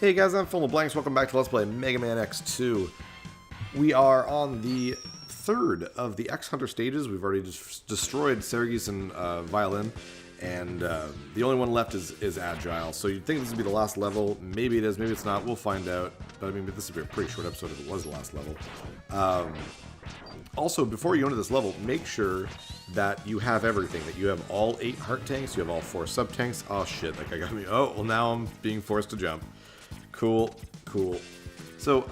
Hey guys, I'm PhilInTheBlanks. Welcome back to Let's Play Mega Man X2. We are on the third of the X Hunter stages. We've already just destroyed Sergis and Violin, and the only one left is Agile. So you'd think this would be the last level. Maybe it is, maybe it's not. We'll find out. But I mean, this would be a pretty short episode if it was the last level. Also, before you go into this level, make sure that you have everything. That you have all 8 heart tanks, you have all 4 sub-tanks. Oh shit, that guy got me. Oh, well now I'm being forced to jump. Cool, cool. So,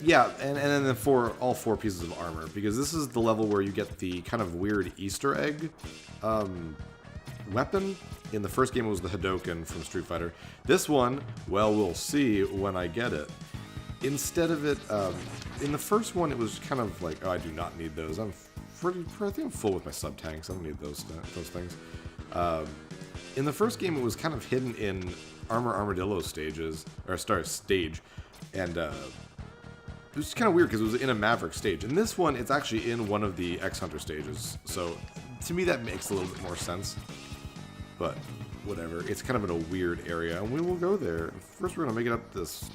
yeah, and then for all 4 pieces of armor, because this is the level where you get the kind of weird Easter egg weapon. In the first game it was the Hadoken from Street Fighter. This one, well, we'll see when I get it. Instead of it, in the first one it was kind of like, oh, I do not need those. I think I'm full with my sub-tanks. I don't need those things. In the first game it was kind of hidden in Armadillo stages, or stage, and it was kind of weird because it was in a Maverick stage. In this one, it's actually in one of the X Hunter stages, so to me that makes a little bit more sense. But whatever, it's kind of in a weird area, and we will go there. First, we're gonna make it up this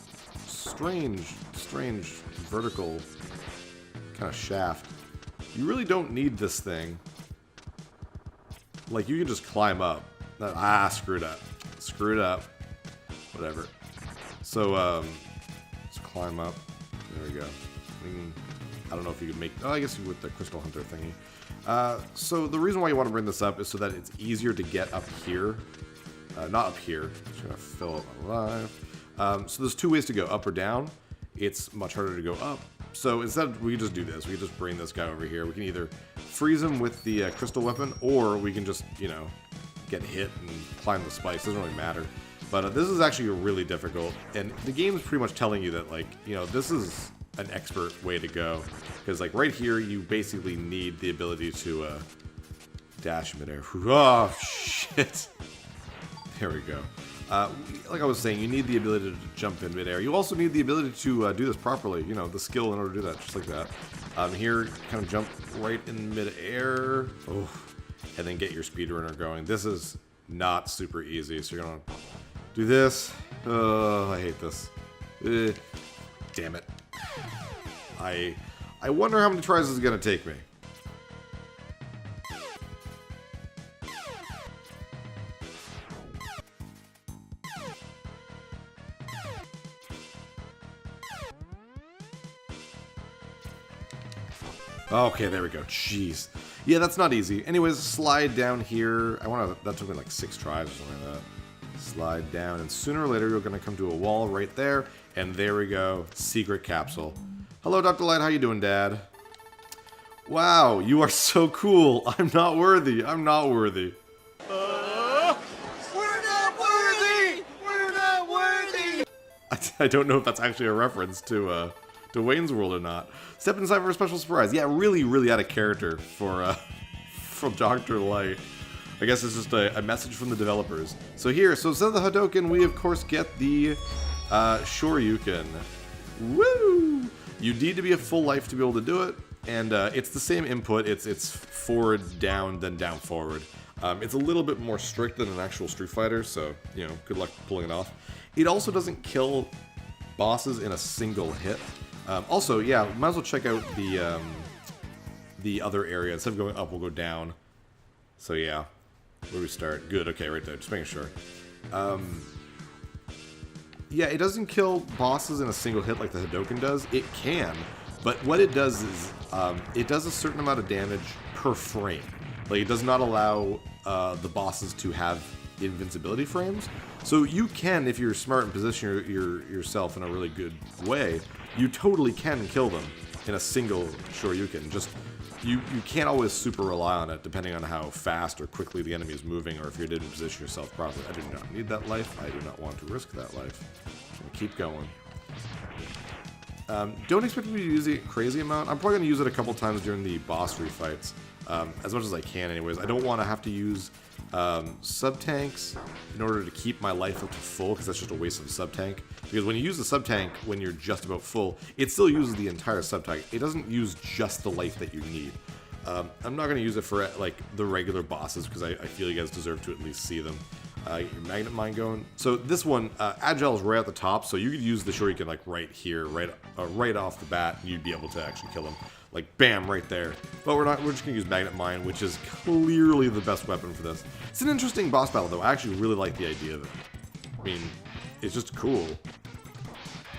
strange vertical kind of shaft. You really don't need this thing. Like, you can just climb up. Screwed up. Screwed up. Whatever. So, let's climb up. There we go. I don't know if you could make... Oh, I guess you with the Crystal Hunter thingy. So, the reason why you want to bring this up is so that it's easier to get up here. Not up here. Just gonna fill up my life. So, there's 2 ways to go, up or down. It's much harder to go up. So, instead, we can just do this. We can just bring this guy over here. We can either freeze him with the crystal weapon, or we can just, you know, get hit and climb the spikes. Doesn't really matter. But this is actually really difficult, and the game is pretty much telling you that, like, you know, this is an expert way to go, because, like, right here you basically need the ability to dash midair. Oh shit! There we go. Like I was saying, you need the ability to jump in midair. You also need the ability to do this properly. You know, the skill in order to do that, just like that. Here, kind of jump right in midair. Oh. And then get your speedrunner going. This is not super easy, so you're gonna do this. Oh, I hate this. Damn it. I wonder how many tries this is gonna take me. Okay, there we go. Jeez. Yeah, that's not easy. Anyways, slide down here. That took me like 6 tries or something like that. Slide down, and sooner or later you're gonna come to a wall right there, and there we go. Secret capsule. Hello, Dr. Light, how you doing, Dad? Wow, you are so cool. I'm not worthy. I'm not worthy. We're not worthy! We're not worthy! I don't know if that's actually a reference to Wayne's World or not. Step inside for a special surprise. Yeah, really out of character for from Dr. Light. I guess it's just a message from the developers. So instead of the Hadoken, we of course get the Shoryuken. Woo! You need to be a full life to be able to do it, and it's the same input. It's forward, down, then down, forward. It's a little bit more strict than an actual Street Fighter, so, you know, good luck pulling it off. It also doesn't kill bosses in a single hit. Also, yeah, might as well check out the other area. Instead of going up, we'll go down. So yeah, where do we start? Good, okay, right there, just making sure. Yeah, it doesn't kill bosses in a single hit like the Hadoken does. It can, but what it does is, it does a certain amount of damage per frame. Like, it does not allow the bosses to have invincibility frames. So you can, if you're smart and position yourself in a really good way, you totally can kill them in a single Shoryuken. Just, you can't always super rely on it, depending on how fast or quickly the enemy is moving, or if you didn't position yourself properly. I do not need that life. I do not want to risk that life. I'm gonna keep going. Don't expect me to use it a crazy amount. I'm probably going to use it a couple times during the boss refights, as much as I can anyways. I don't want to have to use sub-tanks in order to keep my life up to full, because that's just a waste of sub-tank. Because when you use the sub-tank when you're just about full, it still uses the entire sub-tank. It doesn't use just the life that you need. I'm not going to use it for like the regular bosses, because I feel you guys deserve to at least see them. Get your magnet mine going. So this one, agile is right at the top, so you could use the shuriken like right here, right off the bat, and you'd be able to actually kill him. Like bam, right there. But we're just gonna use magnet mine, which is clearly the best weapon for this. It's an interesting boss battle though. I actually really like the idea of it. I mean, it's just cool.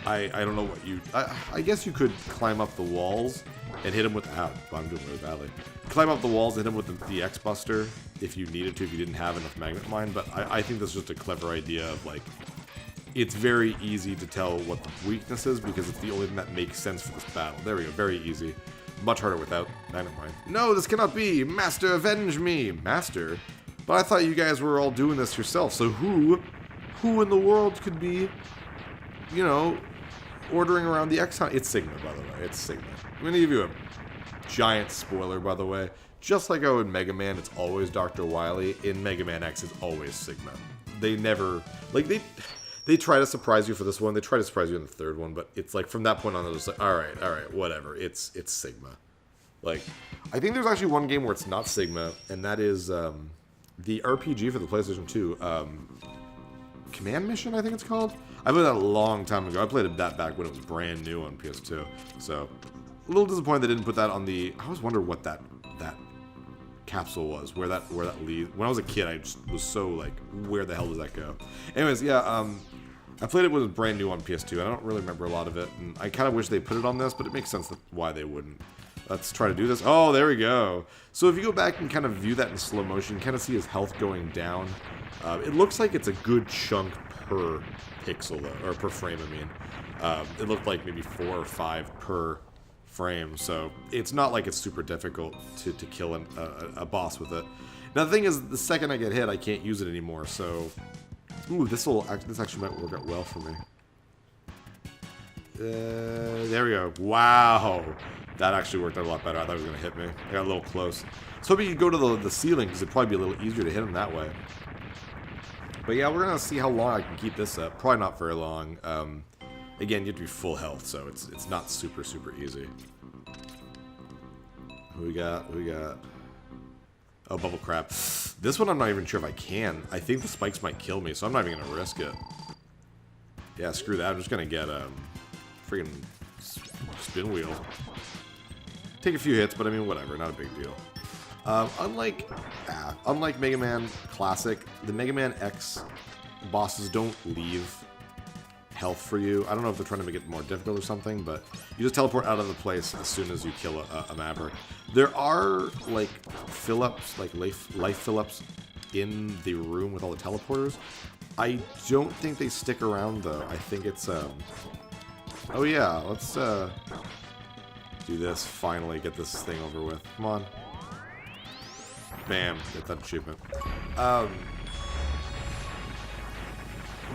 I don't know what you... I guess you could climb up the walls and hit him with... Ow, I'm doing really badly. Climb up the walls and hit him with the X-Buster if you needed to, if you didn't have enough magnet mine. But I think that's just a clever idea of, like... It's very easy to tell what the weakness is because it's the only thing that makes sense for this battle. There we go, very easy. Much harder without magnet mine. No, this cannot be! Master, avenge me! Master? But I thought you guys were all doing this yourself, so who in the world could be, you know... ordering around the X hunt? It's Sigma, by the way. It's Sigma. I'm going to give you a giant spoiler, by the way. Just like how in Mega Man, it's always Dr. Wily. In Mega Man X, it's always Sigma. They never... Like, they try to surprise you for this one. They try to surprise you in the third one, but it's like, from that point on, they're just like, alright, whatever. It's Sigma. Like, I think there's actually one game where it's not Sigma, and that is the RPG for the PlayStation 2. Command Mission, I think it's called. I played that a long time ago. I played that back when it was brand new on PS2. So, a little disappointed they didn't put that on the... I always wonder what that capsule was, where that leads. When I was a kid, I just was so like, where the hell does that go? Anyways, yeah, I played it when it was brand new on PS2. I don't really remember a lot of it, and I kind of wish they put it on this, but it makes sense why they wouldn't. Let's try to do this. Oh, there we go. So if you go back and kind of view that in slow motion, you kind of see his health going down. It looks like it's a good chunk per pixel, though, or per frame, I mean. It looked like maybe 4 or 5 per frame, so it's not like it's super difficult to kill a boss with it. Now, the thing is, the second I get hit, I can't use it anymore, so... Ooh, this actually might work out well for me. There we go. Wow! That actually worked out a lot better. I thought it was going to hit me. I got a little close. So maybe you go to the ceiling, because it'd probably be a little easier to hit him that way. But yeah, we're going to see how long I can keep this up. Probably not very long. Again, you have to be full health, so it's not super, super easy. Who we got? Who we got? Oh, bubble crap. This one I'm not even sure if I can. I think the spikes might kill me, so I'm not even going to risk it. Yeah, screw that. I'm just going to get friggin' spin wheel. Take a few hits, but I mean, whatever. Not a big deal. Unlike Mega Man Classic, the Mega Man X bosses don't leave health for you. I don't know if they're trying to make it more difficult or something, but you just teleport out of the place as soon as you kill a Maverick. There are, like, fill-ups, like life fill-ups in the room with all the teleporters. I don't think they stick around, though. I think it's, oh yeah, let's, do this, finally, get this thing over with. Come on. Bam, get that achievement. What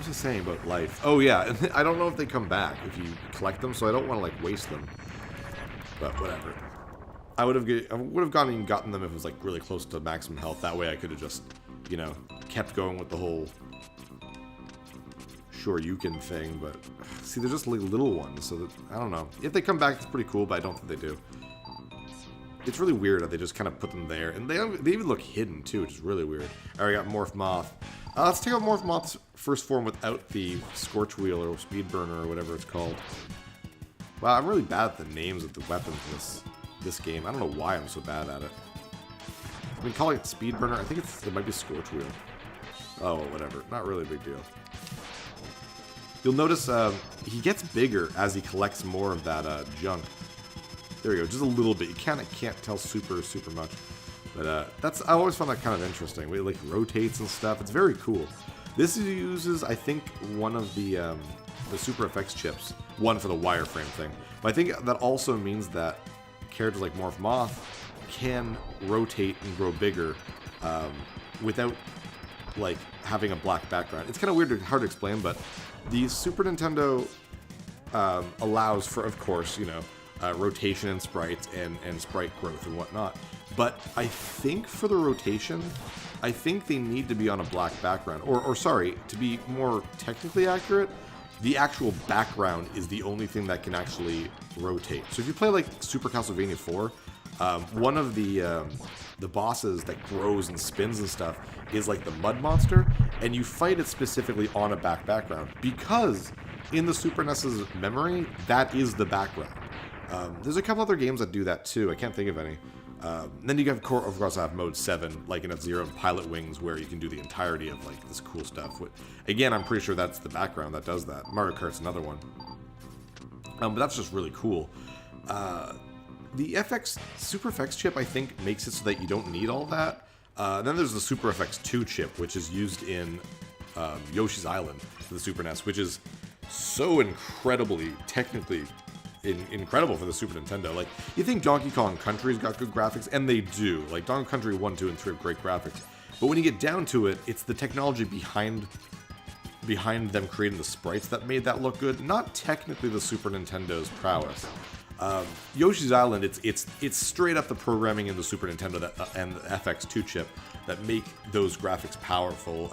was I saying about life? Oh yeah, I don't know if they come back if you collect them, so I don't want to like waste them. But whatever. I would have gone and gotten them if it was like really close to maximum health. That way I could have just, you know, kept going with the whole Shoryuken thing. But see, they're just like little ones, so that, I don't know. If they come back, it's pretty cool, but I don't think they do. It's really weird that they just kind of put them there, and they even look hidden too, which is really weird. Alright, I got Morph Moth. Let's take out Morph Moth's first form without the Scorch Wheel or Speed Burner or whatever it's called. Wow, I'm really bad at the names of the weapons in this game. I don't know why I'm so bad at it. I mean, calling it Speed Burner, I think it might be Scorch Wheel. Oh, whatever. Not really a big deal. You'll notice he gets bigger as he collects more of that junk. There we go, just a little bit. You can't tell super much. But I always found that kind of interesting. It like rotates and stuff. It's very cool. This uses, I think, one of the Super Effects chips. One for the wireframe thing. But I think that also means that characters like Morph Moth can rotate and grow bigger without like having a black background. It's kind of weird, hard to explain, but the Super Nintendo allows for, of course, you know, rotation and sprites and sprite growth and whatnot. But I think for the rotation, I think they need to be on a black background. Or sorry, to be more technically accurate, the actual background is the only thing that can actually rotate. So if you play like Super Castlevania 4, one of the the bosses that grows and spins and stuff is like the mud monster, and you fight it specifically on a background because in the Super NES's memory, that is the background. There's a couple other games that do that too. I can't think of any. Then you have, of course, have Mode 7, like in F-Zero and Pilot Wings, where you can do the entirety of like this cool stuff. Again, I'm pretty sure that's the background that does that. Mario Kart's another one. But that's just really cool. The Super FX chip, I think, makes it so that you don't need all that. Then there's the Super FX 2 chip, which is used in Yoshi's Island for the Super NES, which is so incredibly, technically incredible for the Super Nintendo. Like, you think Donkey Kong Country's got good graphics, and they do. Like, Donkey Country 1, 2, and 3 have great graphics. But when you get down to it, it's the technology behind them creating the sprites that made that look good, not technically the Super Nintendo's prowess. Yoshi's Island, it's straight up the programming in the Super Nintendo and the FX2 chip that make those graphics powerful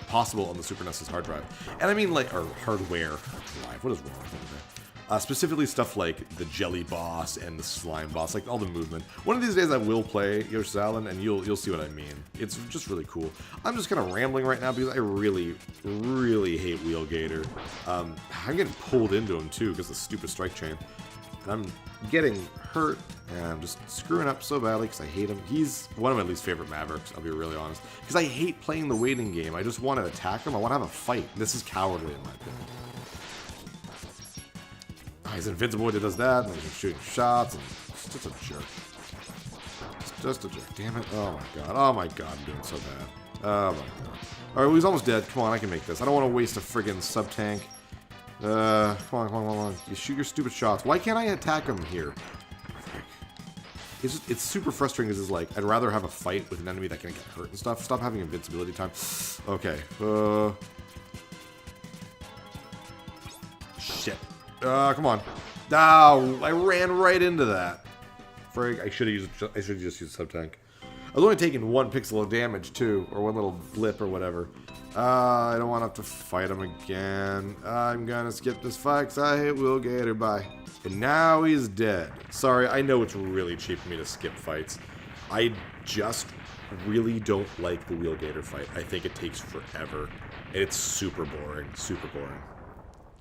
possible on the Super NES's hard drive. And I mean, like, or hardware drive. What is wrong with that? Specifically stuff like the Jelly Boss and the Slime Boss, like all the movement. One of these days I will play Yoshi's Island, and you'll see what I mean. It's just really cool. I'm just kind of rambling right now because I really, really hate Wheelgator. I'm getting pulled into him too because of the stupid strike chain. And I'm getting hurt, and I'm just screwing up so badly because I hate him. He's one of my least favorite Mavericks, I'll be really honest. Because I hate playing the waiting game. I just want to attack him. I want to have a fight. This is cowardly in my opinion. He's invincible, he does that, and he's shooting shots, and he's just a jerk. He's just a jerk. Damn it. Oh my god, I'm doing so bad. Oh my god. Alright, well, he's almost dead. Come on, I can make this. I don't want to waste a friggin' sub-tank. Come on. You shoot your stupid shots. Why can't I attack him here? It's super frustrating because it's like, I'd rather have a fight with an enemy that can get hurt and stuff. Stop having invincibility time. Okay. Shit. Come on. Oh, I ran right into that. Frig, I should have just used sub-tank. I was only taking 1 pixel of damage, too, or 1 little blip or whatever. I don't want to have to fight him again. I'm gonna skip this fight because I hate Wheelgator. Bye. And now he's dead. Sorry, I know it's really cheap for me to skip fights. I just really don't like the Wheelgator fight. I think it takes forever. And it's super boring. Super boring.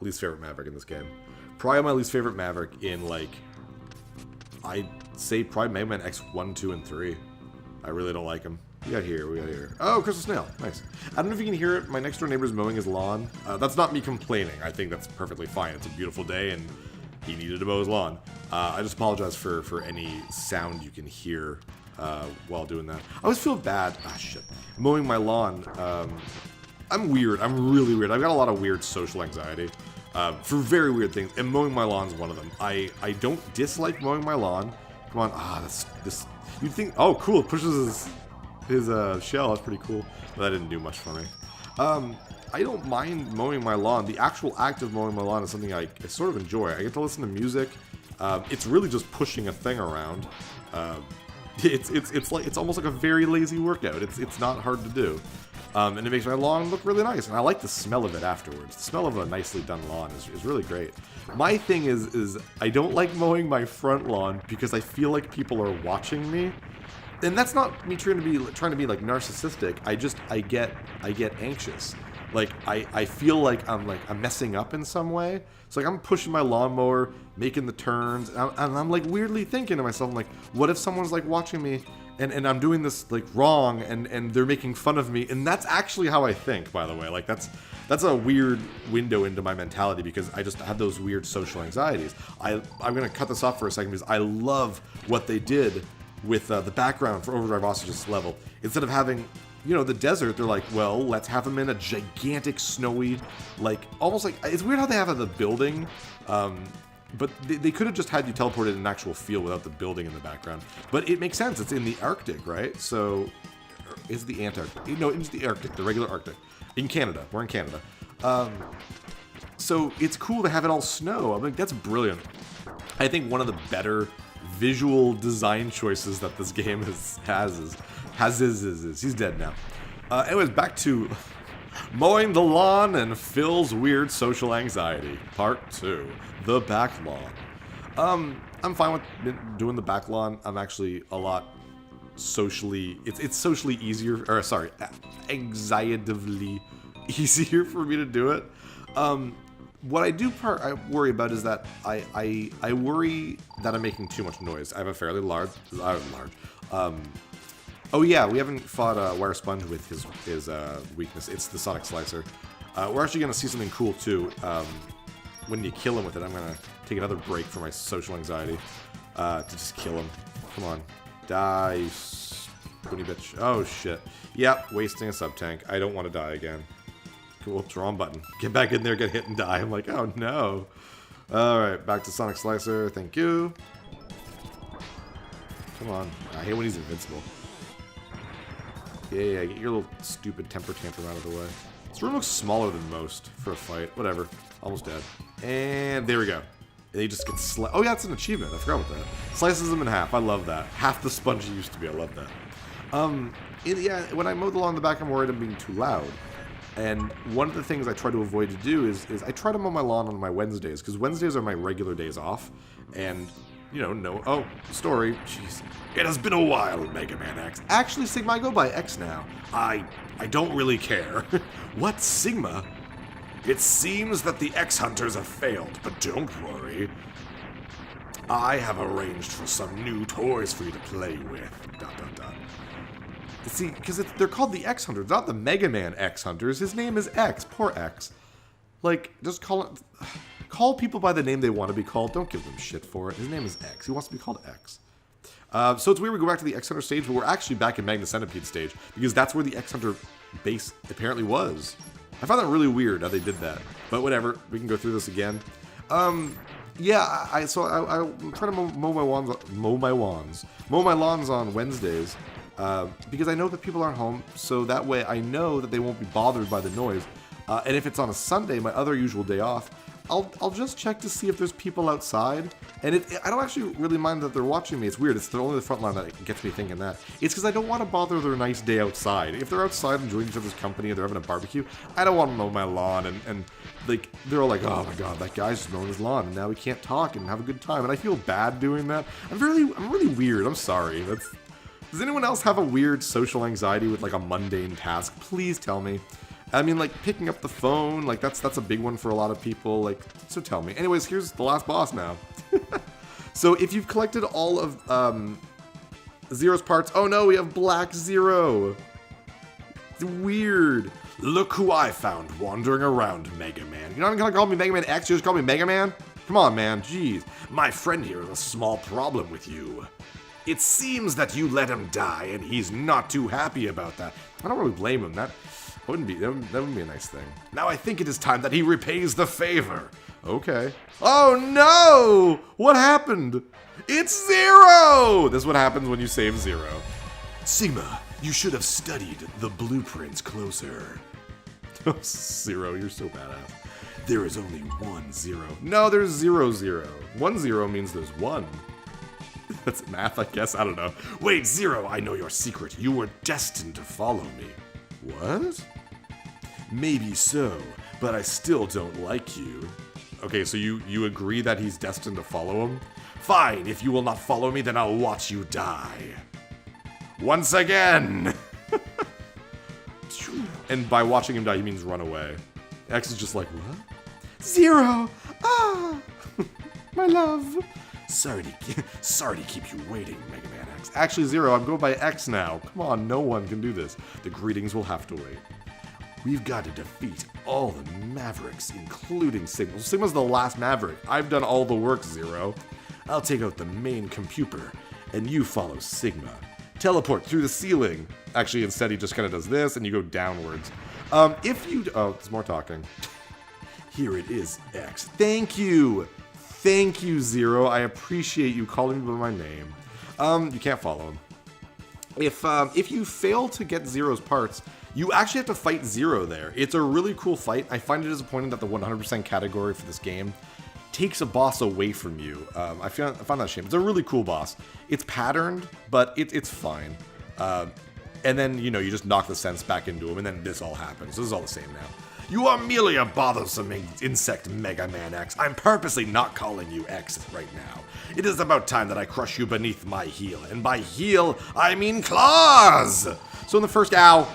Least favorite Maverick in this game. Probably my least favorite Maverick in, like, I'd say probably Mega Man X1, 2, and 3. I really don't like him. We got here. Oh, Crystal Snail. Nice. I don't know if you can hear it. My next door neighbor's mowing his lawn. That's not me complaining. I think that's perfectly fine. It's a beautiful day, and he needed to mow his lawn. I just apologize for any sound you can hear while doing that. I always feel bad. Ah, shit. Mowing my lawn. I'm weird. I'm really weird. I've got a lot of weird social anxiety for very weird things, and mowing my lawn is one of them. I don't dislike mowing my lawn. Come on. This. You'd think, oh, cool. It pushes his shell. That's pretty cool. But that didn't do much for me. I don't mind mowing my lawn. The actual act of mowing my lawn is something I sort of enjoy. I get to listen to music. It's really just pushing a thing around. It's almost like a very lazy workout. It's not hard to do. And it makes my lawn look really nice. And I like the smell of it afterwards. The smell of a nicely done lawn is really great. My thing is I don't like mowing my front lawn because I feel like people are watching me. And that's not me trying to be like narcissistic. I get anxious. Like I feel like I'm messing up in some way. It's like I'm pushing my lawnmower, making the turns, and I'm like weirdly thinking to myself, I'm like, what if someone's like watching me and I'm doing this like wrong and they're making fun of me? And that's actually how I think, by the way. Like that's a weird window into my mentality because I just have those weird social anxieties. I'm gonna cut this off for a second because I love what they did with the background for Overdrive Ostrich's level. Instead of having, the desert, they're like, well, let's have them in a gigantic snowy, like, almost like, it's weird how they have the building, but they could have just had you teleported in an actual field without the building in the background. But it makes sense, it's in the Arctic, right? So, it's the Antarctic. No, it's the Arctic, the regular Arctic. In Canada, we're in Canada. So, it's cool to have it all snow. I mean, that's brilliant. I think one of the better visual design choices that this game has is he's dead now. Anyways, back to mowing the lawn and Phil's weird social anxiety, part 2, the back lawn. I'm fine with doing the back lawn. I'm actually a lot socially, it's socially easier, or sorry, anxietively easier for me to do it. What I worry about is that I worry that I'm making too much noise. I have a fairly large. Oh yeah, we haven't fought Wire Sponge with his weakness. It's the Sonic Slicer. We're actually gonna see something cool too. When you kill him with it, I'm gonna take another break from my social anxiety to just kill him. Come on, die, you spoony bitch. Oh shit. Yep, wasting a sub-tank. I don't want to die again. Cool, wrong button. Get back in there, get hit and die. I'm like, oh no. Alright, back to Sonic Slicer. Thank you. Come on. I hate when he's invincible. Yeah, get your little stupid temper tantrum out of the way. This room looks smaller than most for a fight. Whatever. Almost dead. And there we go. They just get oh yeah, it's an achievement. I forgot about that. Slices them in half. I love that. Half the sponge he used to be. I love that. Yeah, when I mow the lawn in the back, I'm worried I'm being too loud. And one of the things I try to avoid to do is I try to mow my lawn on my Wednesdays, because Wednesdays are my regular days off. And, you know, oh, story. Jeez. It has been a while, Mega Man X. Actually, Sigma, I go by X now. I don't really care. What, Sigma? It seems that the X-Hunters have failed, but don't worry. I have arranged for some new toys for you to play with. ... See, because they're called the X-Hunters, not the Mega Man X-Hunters. His name is X. Poor X. Like, just call people by the name they want to be called. Don't give them shit for it. His name is X. He wants to be called X. So it's weird we go back to the X-Hunter stage, but we're actually back in Magna Centipede stage, because that's where the X-Hunter base apparently was. I found that really weird how they did that. But whatever, we can go through this again. Yeah, I'm trying to mow my lawns on Wednesdays. Because I know that people aren't home, so that way I know that they won't be bothered by the noise. And if it's on a Sunday, my other usual day off, I'll just check to see if there's people outside. And I don't actually really mind that they're watching me. It's weird. It's only the front line that gets me thinking that. It's because I don't want to bother their nice day outside. If they're outside enjoying each other's company or they're having a barbecue, I don't want to mow my lawn and like they're all like, oh my god, that guy's just mowing his lawn and now we can't talk and have a good time. And I feel bad doing that. I'm really weird. I'm sorry. Does anyone else have a weird social anxiety with like a mundane task? Please tell me. I mean, like picking up the phone, like that's a big one for a lot of people. Like, so tell me. Anyways, here's the last boss now. So if you've collected all of Zero's parts, oh no, we have Black Zero. It's weird. Look who I found wandering around, Mega Man. You're not even gonna call me Mega Man X, you just call me Mega Man? Come on, man, jeez. My friend here has a small problem with you. It seems that you let him die, and he's not too happy about that. I don't really blame him. That wouldn't be a nice thing. Now I think it is time that he repays the favor. Okay. Oh no! What happened? It's Zero! This is what happens when you save Zero. Sigma, you should have studied the blueprints closer. Oh, Zero, you're so badass. There is only 1 0. No, there's 0 0. 1 0 means there's 1. That's math, I guess. I don't know. Wait, Zero, I know your secret. You were destined to follow me. What? Maybe so, but I still don't like you. Okay, so you agree that he's destined to follow him? Fine, if you will not follow me, then I'll watch you die. Once again! And by watching him die, he means run away. X is just like, what? Zero! Ah! My love! Sorry to keep you waiting, Mega Man X. Actually, Zero, I'm going by X now. Come on, no one can do this. The greetings will have to wait. We've got to defeat all the Mavericks, including Sigma. Sigma's the last Maverick. I've done all the work, Zero. I'll take out the main computer, and you follow Sigma. Teleport through the ceiling. Actually, instead, he just kind of does this, and you go downwards. Oh, there's more talking. Here it is, X. Thank you! Thank you, Zero. I appreciate you calling me by my name. You can't follow him. If you fail to get Zero's parts, you actually have to fight Zero there. It's a really cool fight. I find it disappointing that the 100% category for this game takes a boss away from you. I found that a shame. It's a really cool boss. It's patterned, but it's fine. And then, you just knock the sense back into him, and then this all happens. This is all the same now. You are merely a bothersome insect, Mega Man X. I'm purposely not calling you X right now. It is about time that I crush you beneath my heel. And by heel, I mean claws! So in the first, ow,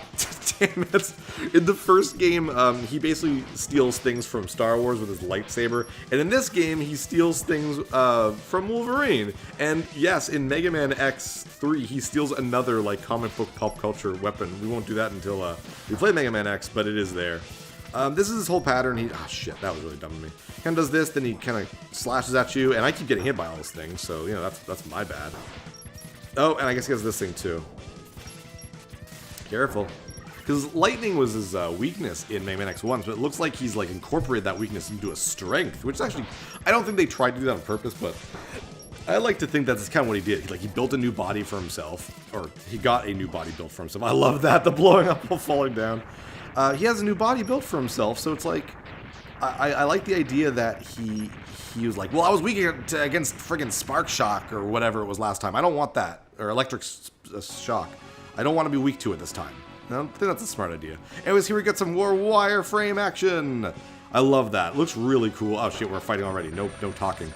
damn it. In the first game, he basically steals things from Star Wars with his lightsaber. And in this game, he steals things from Wolverine. And yes, in Mega Man X3, he steals another like comic book pop culture weapon. We won't do that until we play Mega Man X, but it is there. This is his whole pattern. Oh shit, that was really dumb of me. Kind of does this, then he kind of slashes at you, and I keep getting hit by all those things, so you know that's my bad. Oh, and I guess he has this thing too. Careful, because lightning was his weakness in Mega Man X1, but it looks like he's like incorporated that weakness into a strength, which actually I don't think they tried to do that on purpose, but I like to think that's kind of what he did. Like he built a new body for himself, or he got a new body built for himself. I love that, the blowing up while falling down. He has a new body built for himself, so it's like I like the idea that he was like, well, I was weak against friggin' Spark Shock or whatever it was last time. I don't want that, or Electric Shock. I don't want to be weak to it this time. I don't think that's a smart idea. Anyways, here we get some more wireframe action. I love that. Looks really cool. Oh shit, we're fighting already. No talking.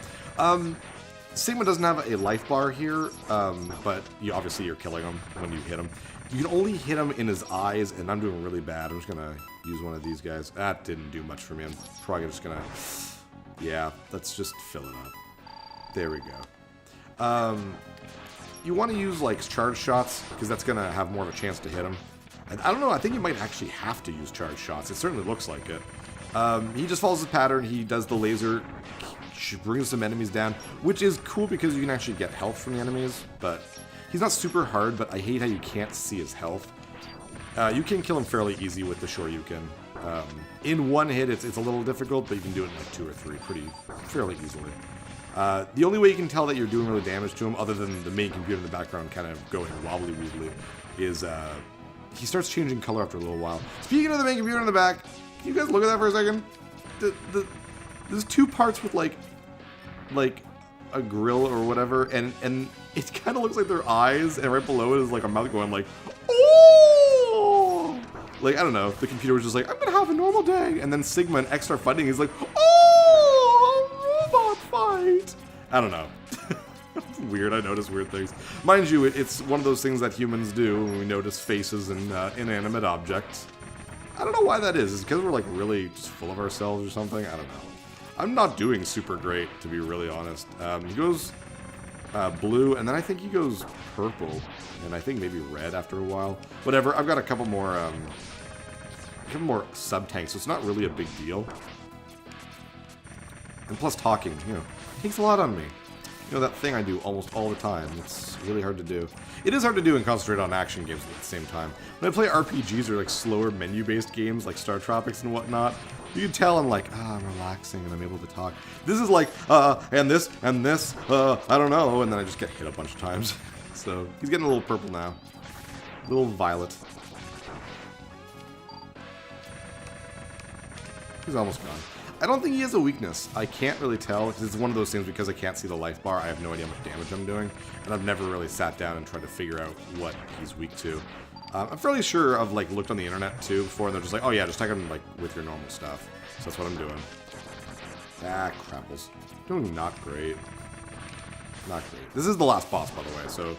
Sigma doesn't have a life bar here, but obviously you're killing him when you hit him. You can only hit him in his eyes, and I'm doing really bad. I'm just gonna use one of these guys. That didn't do much for me. I'm probably just gonna, yeah, let's just fill it up. There we go. You want to use like charge shots because that's gonna have more of a chance to hit him. And I don't know. I think you might actually have to use charge shots. It certainly looks like it. He just follows his pattern. He does the laser, brings some enemies down, which is cool because you can actually get health from the enemies. But he's not super hard. But I hate how you can't see his health. You can kill him fairly easy with the Shoryuken. In one hit, it's a little difficult, but you can do it in like 2 or 3 fairly easily. The only way you can tell that you're doing really damage to him, other than the main computer in the background kind of going wobbly-wobbly, is he starts changing color after a little while. Speaking of the main computer in the back, can you guys look at that for a second? There's 2 parts with like a grill or whatever, and it kind of looks like their eyes, and right below it is like a mouth going like, oh! Like, I don't know, the computer was just like, I'm gonna have a normal day, and then Sigma and X start fighting, he's like, oh, robot fight! I don't know. It's weird, I notice weird things. Mind you, it's one of those things that humans do when we notice faces and inanimate objects. I don't know why that is. Is it because we're like really just full of ourselves or something? I don't know. I'm not doing super great, to be really honest. He goes blue, and then I think he goes purple, and I think maybe red after a while. Whatever, I've got a couple more sub-tanks, so it's not really a big deal. And plus talking, you know, takes a lot on me. You know, that thing I do almost all the time. It's really hard to do. It is hard to do and concentrate on action games at the same time. When I play RPGs or like slower menu-based games like Star Tropics and whatnot, you can tell I'm like, I'm relaxing and I'm able to talk. This is like, and this, I don't know, and then I just get hit a bunch of times. So, he's getting a little purple now. A little violet. He's almost gone. I don't think he has a weakness. I can't really tell, because it's one of those things because I can't see the life bar, I have no idea how much damage I'm doing, and I've never really sat down and tried to figure out what he's weak to. I'm fairly sure I've like looked on the internet too before, and they're just like, oh yeah, just attack him like with your normal stuff. So that's what I'm doing. Ah, crapples. Doing not great. Not great. This is the last boss, by the way, so...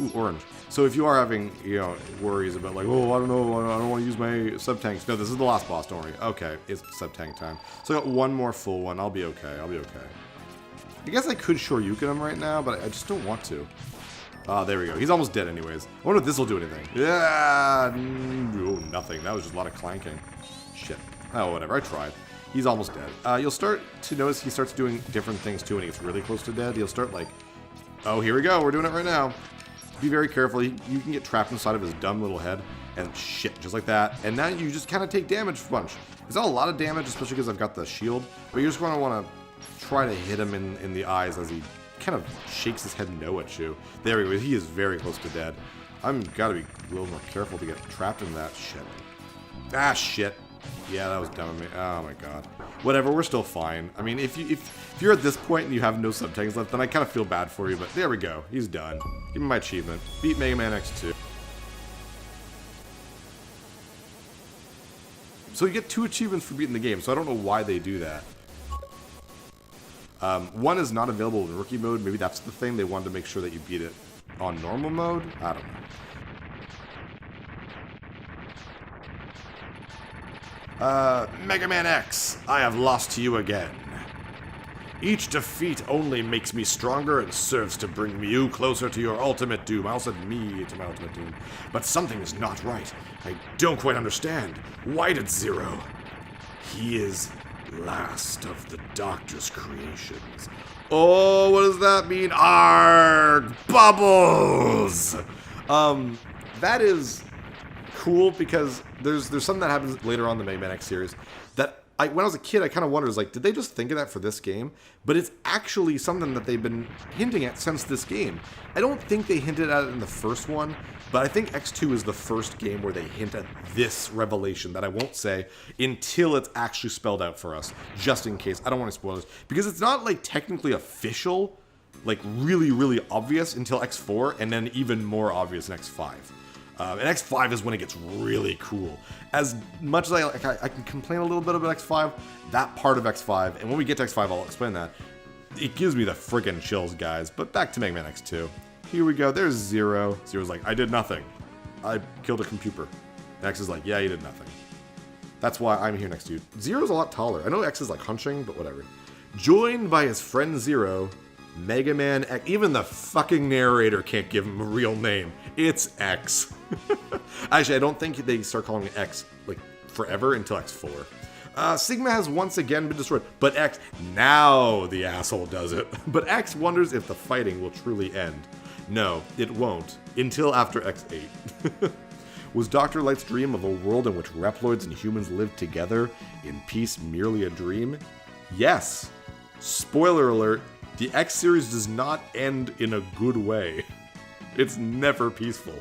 Ooh, orange. So if you are having, you know, worries about like, oh, I don't know, I don't want to use my sub-tanks. No, this is the last boss, don't worry. Okay, it's sub-tank time. So I got one more full one. I'll be okay. I'll be okay. I guess I could Shoryuken him right now, but I just don't want to. Ah, there we go. He's almost dead anyways. I wonder if this will do anything. Yeah, oh, nothing. That was just a lot of clanking. Shit. Oh, whatever. I tried. He's almost dead. You'll start to notice he starts doing different things too when he gets really close to dead. He'll start like, oh, here we go. We're doing it right now. Be very careful. You can get trapped inside of his dumb little head and shit, just like that. And now you just kind of take damage a bunch. It's not a lot of damage, especially because I've got the shield, but you're just going to want to try to hit him in the eyes as he kind of shakes his head no at you. There we go. He is very close to dead. I'm got to be a little more careful to get trapped in that shit. Ah, shit. Yeah, that was dumb of me. Oh my god. Whatever, we're still fine. I mean, if you're at this point and you have no sub-tanks left, then I kind of feel bad for you, but there we go. He's done. Give me my achievement. Beat Mega Man X2. So you get 2 achievements for beating the game, so I don't know why they do that. One is not available in rookie mode. Maybe that's the thing. They wanted to make sure that you beat it on normal mode. I don't know. Mega Man X, I have lost to you again. Each defeat only makes me stronger and serves to bring you closer to your ultimate doom. I also said me to my ultimate doom. But something is not right. I don't quite understand. Why did Zero? He is last of the Doctor's creations. Oh, what does that mean? Arg! Bubbles! That is cool because there's something that happens later on in the Mega Man X series that when I was a kid, I kind of wondered, like, did they just think of that for this game? But it's actually something that they've been hinting at since this game. I don't think they hinted at it in the first one, but I think X2 is the first game where they hint at this revelation that I won't say until it's actually spelled out for us, just in case. I don't want to spoil this, because it's not, like, technically official, like, really, really obvious until X4, and then even more obvious in X5. And X5 is when it gets really cool. As much as I can complain a little bit about X5, that part of X5, and when we get to X5, I'll explain that. It gives me the friggin' chills, guys. But back to Mega Man X2. Here we go. There's Zero. Zero's like, I did nothing. I killed a computer. And X is like, yeah, you did nothing. That's why I'm here next to you. Zero's a lot taller. I know X is like hunching, but whatever. Joined by his friend Zero, Mega Man X. Even the fucking narrator can't give him a real name. It's X. Actually, I don't think they start calling it X like forever until X4. Sigma has once again been destroyed, but X, now the asshole does it. But X wonders if the fighting will truly end. No, it won't, until after X8. Was Dr. Light's dream of a world in which Reploids and humans live together in peace merely a dream? Yes. Spoiler alert, the X series does not end in a good way. It's never peaceful.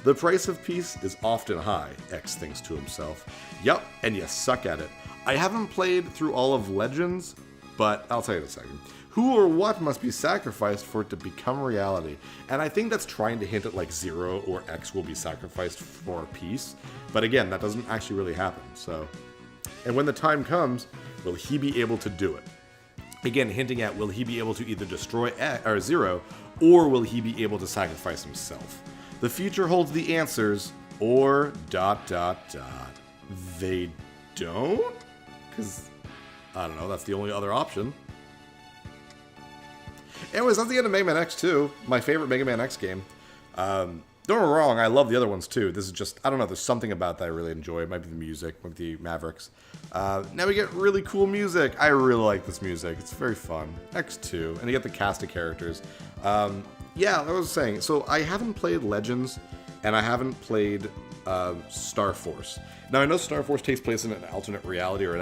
The price of peace is often high, X thinks to himself. Yup, and you suck at it. I haven't played through all of Legends, but I'll tell you in a second. Who or what must be sacrificed for it to become reality? And I think that's trying to hint at like Zero or X will be sacrificed for peace. But again, that doesn't actually really happen, so. And when the time comes, will he be able to do it? Again, hinting at will he be able to either destroy Zero, or will he be able to sacrifice himself? The future holds the answers, or ... They don't? Because, I don't know, that's the only other option. Anyways, that's the end of Mega Man X2, my favorite Mega Man X game. Don't get me wrong, I love the other ones too. This is just, I don't know, there's something about that I really enjoy. It might be the music, might be the Mavericks. Now we get really cool music. I really like this music. It's very fun. X2, and you get the cast of characters. Yeah, I was saying, so I haven't played Legends, and I haven't played Star Force. Now I know Star Force takes place in an alternate reality or an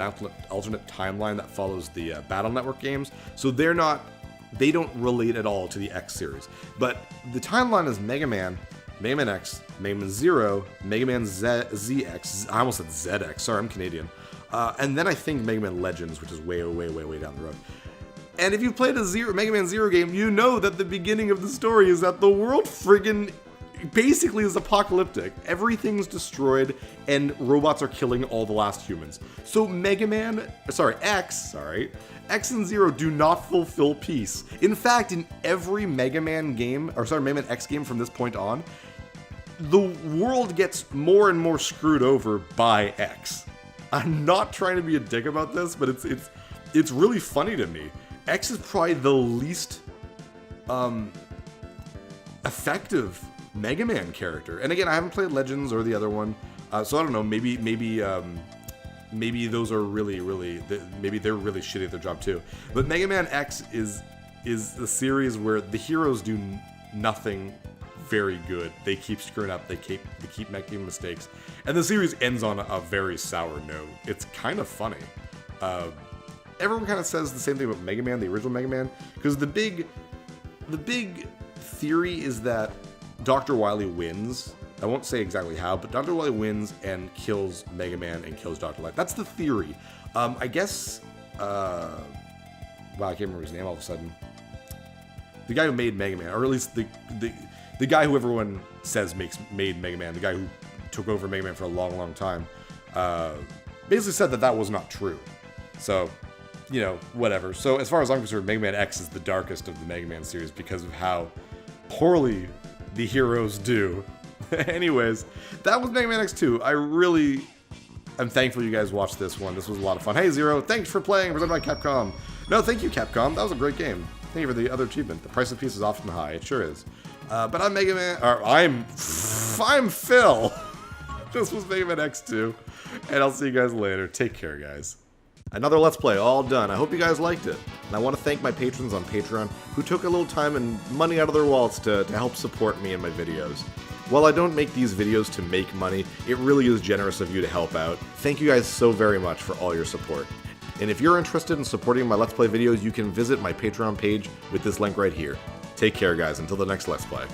alternate timeline that follows the Battle Network games, so they don't relate at all to the X series. But the timeline is Mega Man X, Mega Man Zero, Mega Man ZX, I almost said ZX, sorry, I'm Canadian. And then I think Mega Man Legends, which is way, way, way, way down the road. And if you've played a Mega Man Zero game, you know that the beginning of the story is that the world friggin' basically is apocalyptic. Everything's destroyed, and robots are killing all the last humans. So X and Zero do not fulfill peace. In fact, in every Mega Man Mega Man X game from this point on, the world gets more and more screwed over by X. I'm not trying to be a dick about this, but it's really funny to me. X is probably the least effective Mega Man character. And again, I haven't played Legends or the other one, so I don't know. Maybe those are really maybe they're really shitty at their job too. But Mega Man X is the series where the heroes do nothing very good. They keep screwing up. They keep making mistakes, and the series ends on a very sour note. It's kind of funny. Everyone kind of says the same thing about Mega Man, the original Mega Man, because the big theory is that Dr. Wily wins. I won't say exactly how, but Dr. Wily wins and kills Mega Man and kills Dr. Light. That's the theory. I guess, wow, I can't remember his name all of a sudden. The guy who made Mega Man, or at least the guy who everyone says made Mega Man, the guy who took over Mega Man for a long, long time. basically said that that was not true. So, you know, whatever. So as far as I'm concerned, Mega Man X is the darkest of the Mega Man series because of how poorly the heroes do. Anyways, that was Mega Man X2. I'm thankful you guys watched this one. This was a lot of fun. Hey, Zero, thanks for playing. Presented by Capcom. No, thank you, Capcom. That was a great game. Thank you for the other achievement. The price of peace is often high. It sure is. But I'm Mega Man... Or I'm Phil. This was Mega Man X2. And I'll see you guys later. Take care, guys. Another Let's Play all done. I hope you guys liked it. And I want to thank my patrons on Patreon who took a little time and money out of their wallets to help support me in my videos. While I don't make these videos to make money, it really is generous of you to help out. Thank you guys so very much for all your support. And if you're interested in supporting my Let's Play videos, you can visit my Patreon page with this link right here. Take care, guys. Until the next Let's Play.